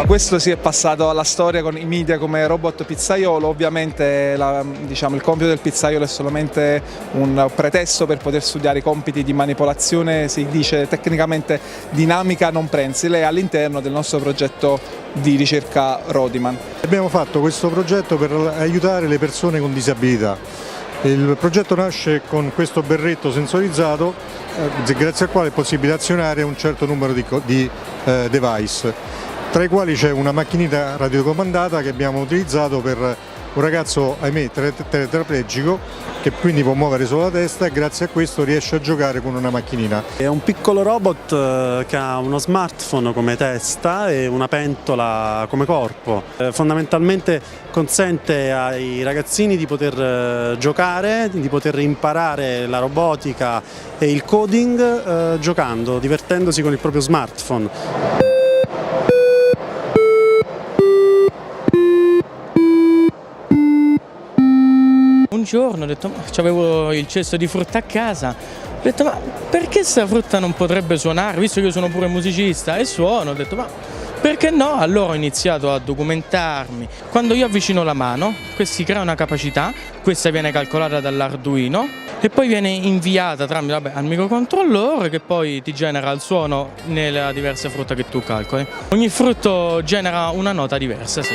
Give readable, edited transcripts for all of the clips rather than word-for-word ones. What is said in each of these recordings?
Questo si è passato alla storia con i media come robot pizzaiolo. Ovviamente il compito del pizzaiolo è solamente un pretesto per poter studiare i compiti di manipolazione, si dice tecnicamente dinamica non prensile, all'interno del nostro progetto di ricerca Rodiman. Abbiamo fatto questo progetto per aiutare le persone con disabilità. Il progetto nasce con questo berretto sensorizzato, grazie al quale è possibile azionare un certo numero di device, tra i quali c'è una macchinetta radiocomandata che abbiamo utilizzato per un ragazzo, ahimè, tetraplegico, che quindi può muovere solo la testa, e grazie a questo riesce a giocare con una macchinina. È un piccolo robot che ha uno smartphone come testa e una pentola come corpo. Fondamentalmente consente ai ragazzini di poter giocare, di poter imparare la robotica e il coding giocando, divertendosi con il proprio smartphone. Un giorno ho detto, avevo il cesto di frutta a casa, ho detto ma perché questa frutta non potrebbe suonare, visto che io sono pure musicista e suono, ho detto ma perché no? Allora ho iniziato a documentarmi. Quando io avvicino la mano, si crea una capacità, questa viene calcolata dall'Arduino e poi viene inviata tramite al microcontrollore che poi ti genera il suono nella diversa frutta che tu calcoli. Ogni frutto genera una nota diversa, sì.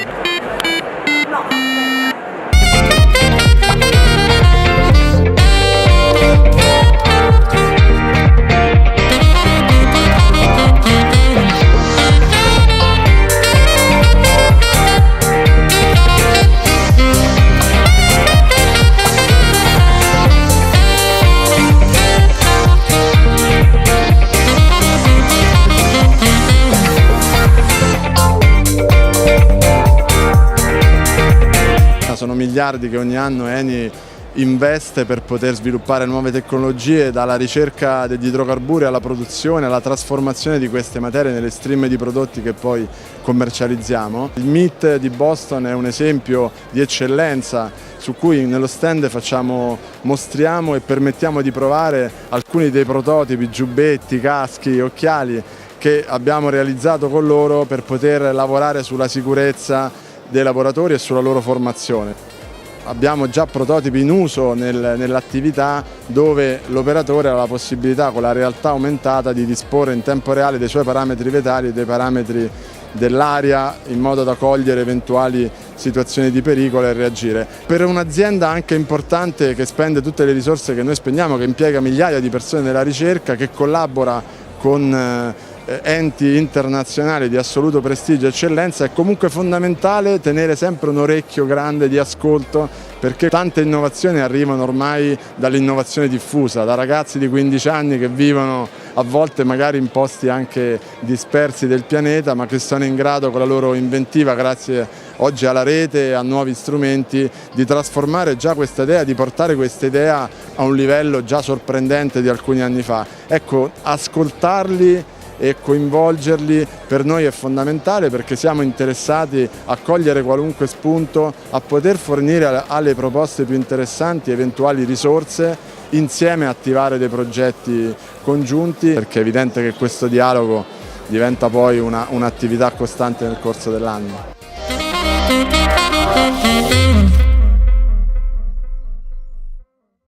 Sono miliardi che ogni anno Eni investe per poter sviluppare nuove tecnologie, dalla ricerca degli idrocarburi alla produzione, alla trasformazione di queste materie nelle stream di prodotti che poi commercializziamo. Il Meet di Boston è un esempio di eccellenza su cui nello stand mostriamo e permettiamo di provare alcuni dei prototipi, giubbetti, caschi, occhiali che abbiamo realizzato con loro per poter lavorare sulla sicurezza dei lavoratori e sulla loro formazione. Abbiamo già prototipi in uso nell'attività dove l'operatore ha la possibilità con la realtà aumentata di disporre in tempo reale dei suoi parametri vitali e dei parametri dell'aria in modo da cogliere eventuali situazioni di pericolo e reagire. Per un'azienda anche importante che spende tutte le risorse che noi spendiamo, che impiega migliaia di persone nella ricerca, che collabora con enti internazionali di assoluto prestigio e eccellenza, è comunque fondamentale tenere sempre un orecchio grande di ascolto, perché tante innovazioni arrivano ormai dall'innovazione diffusa, da ragazzi di 15 anni che vivono a volte magari in posti anche dispersi del pianeta, ma che sono in grado con la loro inventiva, grazie oggi alla rete e a nuovi strumenti, di trasformare già questa idea, di portare questa idea a un livello già sorprendente di alcuni anni fa. Ecco, ascoltarli e coinvolgerli per noi è fondamentale, perché siamo interessati a cogliere qualunque spunto, a poter fornire alle proposte più interessanti eventuali risorse, insieme attivare dei progetti congiunti, perché è evidente che questo dialogo diventa poi un'attività costante nel corso dell'anno.